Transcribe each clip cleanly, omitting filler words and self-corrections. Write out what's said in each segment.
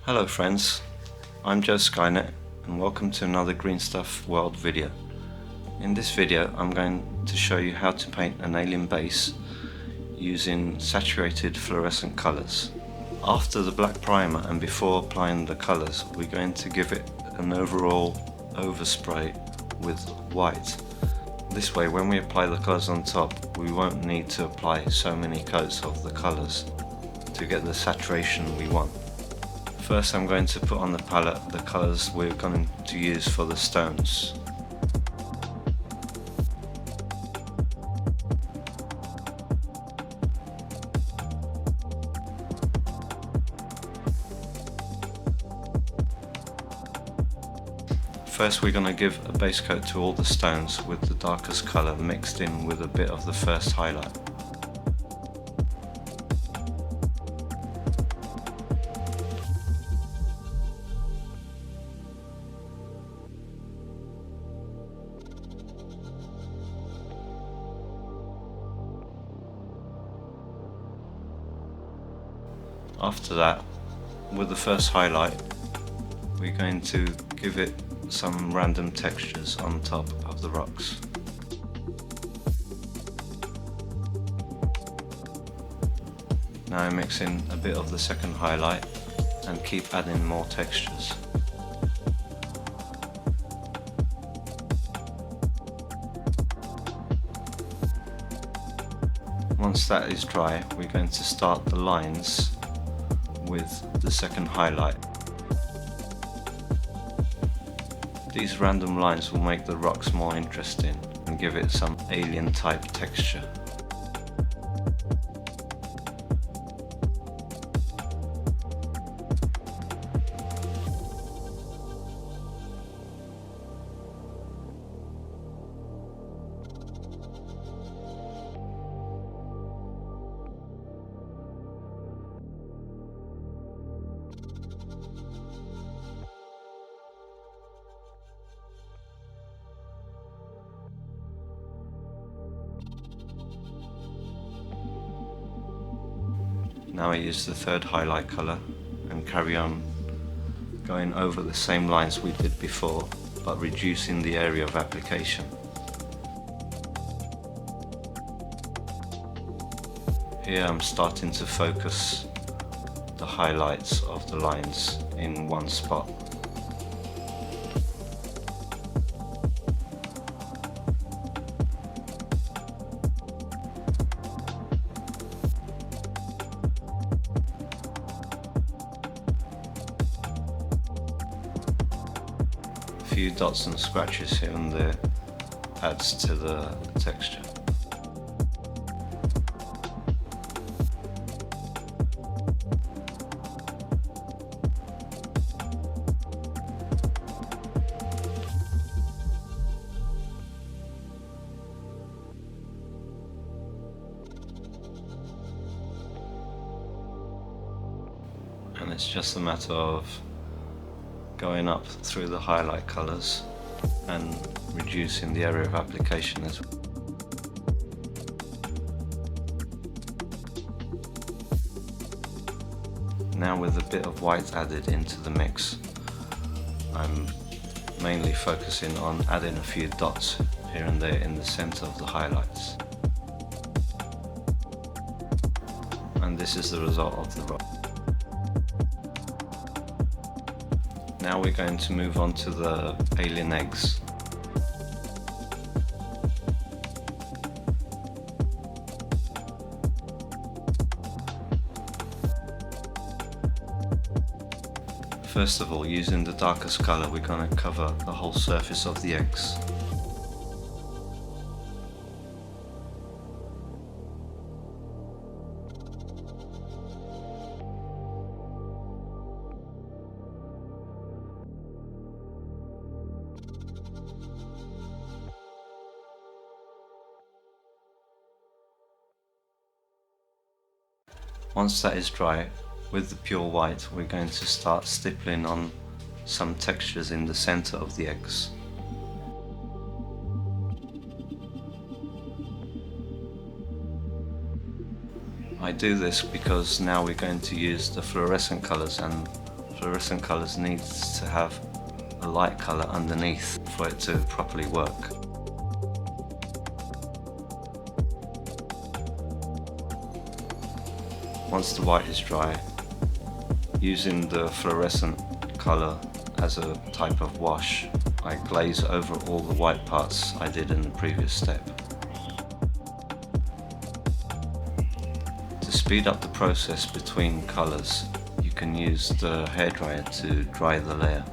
Hello friends, I'm Joe Skynet and welcome to another Green Stuff World video. In this video I'm going to show you how to paint an alien base using saturated fluorescent colours. After the black primer and before applying the colours, we're going to give it an overall overspray with white. This way when we apply the colours on top we won't need to apply so many coats of the colours to get the saturation we want. First I'm going to put on the palette the colours we're going to use for the stones. First we're going to give a base coat to all the stones with the darkest colour mixed in with a bit of the first highlight. After that, with the first highlight, we're going to give it some random textures on top of the rocks. Now I mix in a bit of the second highlight and keep adding more textures. Once that is dry, we're going to start the lines with the second highlight. These random lines will make the rocks more interesting and give it some alien type texture. Now I use the third highlight colour and carry on going over the same lines we did before, but reducing the area of application. Here I'm starting to focus the highlights of the lines in one spot. Few dots and scratches here and there adds to the texture. And it's just a matter of going up through the highlight colours and reducing the area of application as well. Now with a bit of white added into the mix, I'm mainly focusing on adding a few dots here and there in the centre of the highlights. And this is the result of the rock. Now we're going to move on to the alien eggs. First of all, using the darkest colour, we're going to cover the whole surface of the eggs. Once that is dry, with the pure white, we're going to start stippling on some textures in the center of the eggs. I do this because now we're going to use the fluorescent colors and fluorescent colours needs to have a light colour underneath for it to properly work. Once the white is dry, using the fluorescent colour as a type of wash, I glaze over all the white parts I did in the previous step. To speed up the process between colours, you can use the hairdryer to dry the layer.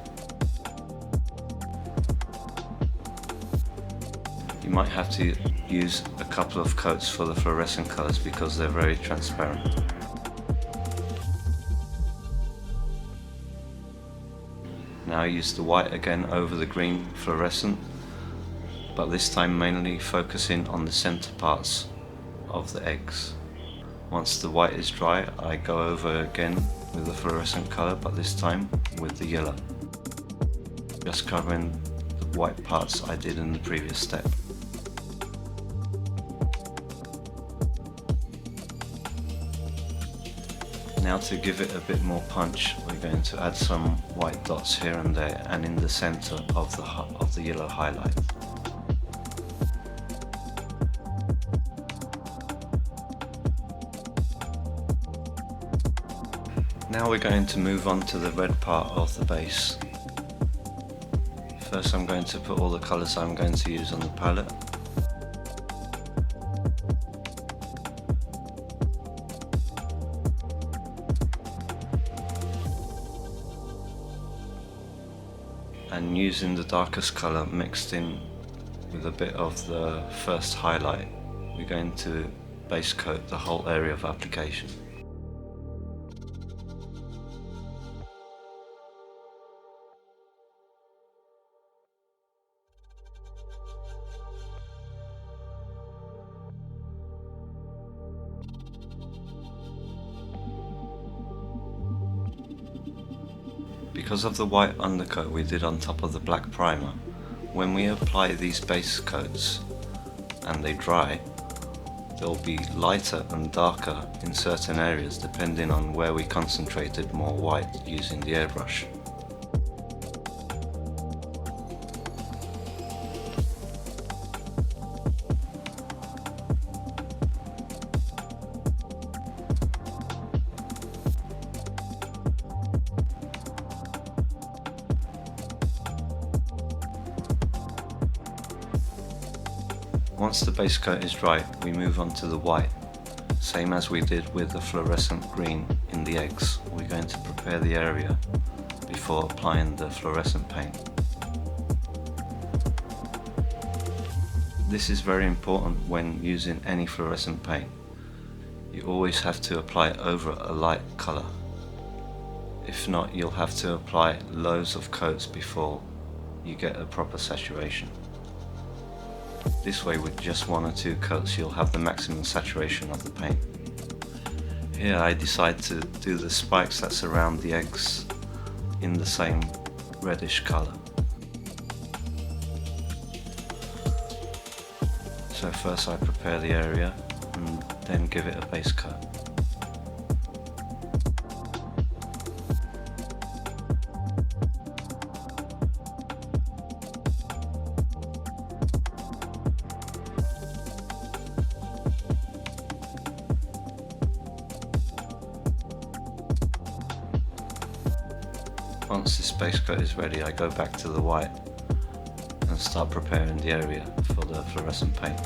You might have to use a couple of coats for the fluorescent colours because they're very transparent. Now I use the white again over the green fluorescent, but this time mainly focusing on the centre parts of the eggs. Once the white is dry, I go over again with the fluorescent colour, but this time with the yellow, just covering the white parts I did in the previous step. Now to give it a bit more punch, we're going to add some white dots here and there and in the centre of the yellow highlight. Now we're going to move on to the red part of the base. First I'm going to put all the colours I'm going to use on the palette. And using the darkest colour mixed in with a bit of the first highlight, we're going to base coat the whole area of application. Because of the white undercoat we did on top of the black primer, when we apply these base coats and they dry, they'll be lighter and darker in certain areas depending on where we concentrated more white using the airbrush. Once the base coat is dry, we move on to the white. Same as we did with the fluorescent green in the eggs, we're going to prepare the area before applying the fluorescent paint. This is very important when using any fluorescent paint. You always have to apply it over a light colour. If not, you'll have to apply loads of coats before you get a proper saturation. This way, with just one or two coats, you'll have the maximum saturation of the paint. Here I decide to do the spikes that surround the eggs in the same reddish colour. So first I prepare the area and then give it a base coat. Once this base coat is ready, I go back to the white and start preparing the area for the fluorescent paint.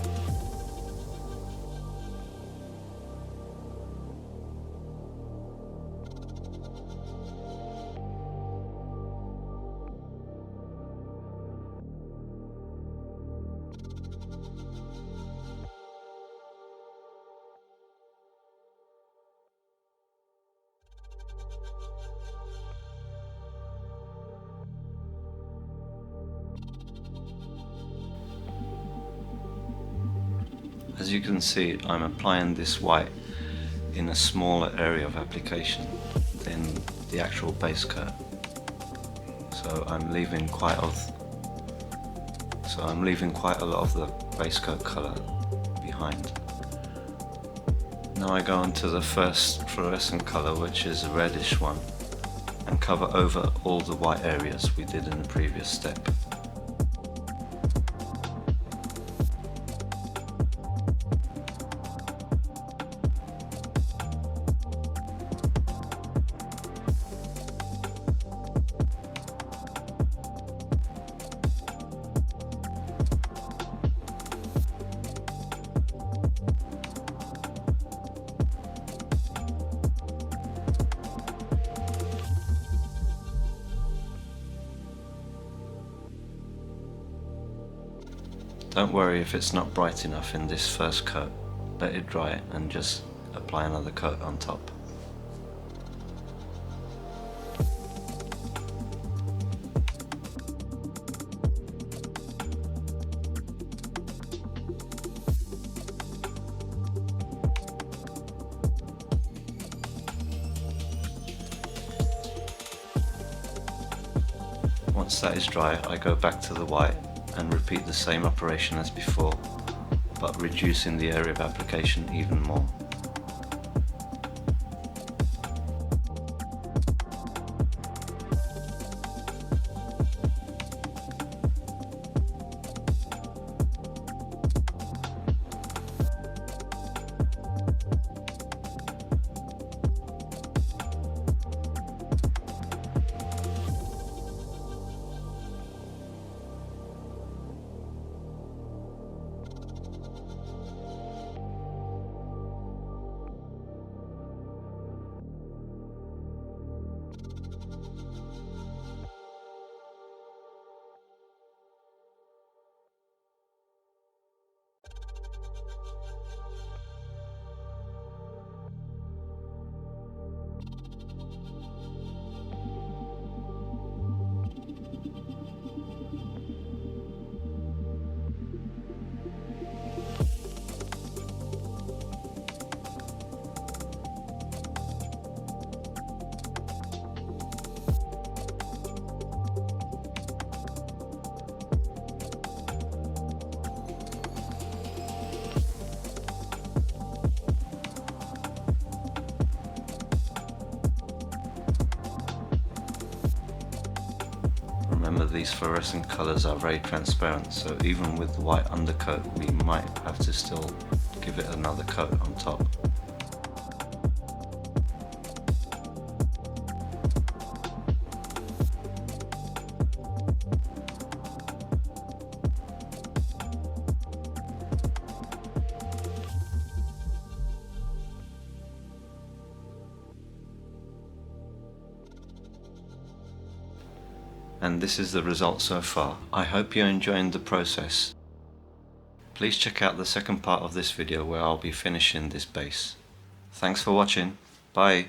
As you can see, I'm applying this white in a smaller area of application than the actual base coat. So I'm leaving quite a lot of the base coat colour behind. Now I go on to the first fluorescent colour, which is a reddish one, and cover over all the white areas we did in the previous step. Don't worry if it's not bright enough in this first coat. Let it dry and just apply another coat on top. Once that is dry, I go back to the white and repeat the same operation as before, but reducing the area of application even more. Remember, these fluorescent colours are very transparent, so even with the white undercoat we might have to still give it another coat on top. And this is the result so far. I hope you're enjoying the process. Please check out the second part of this video where I'll be finishing this base. Thanks for watching. Bye.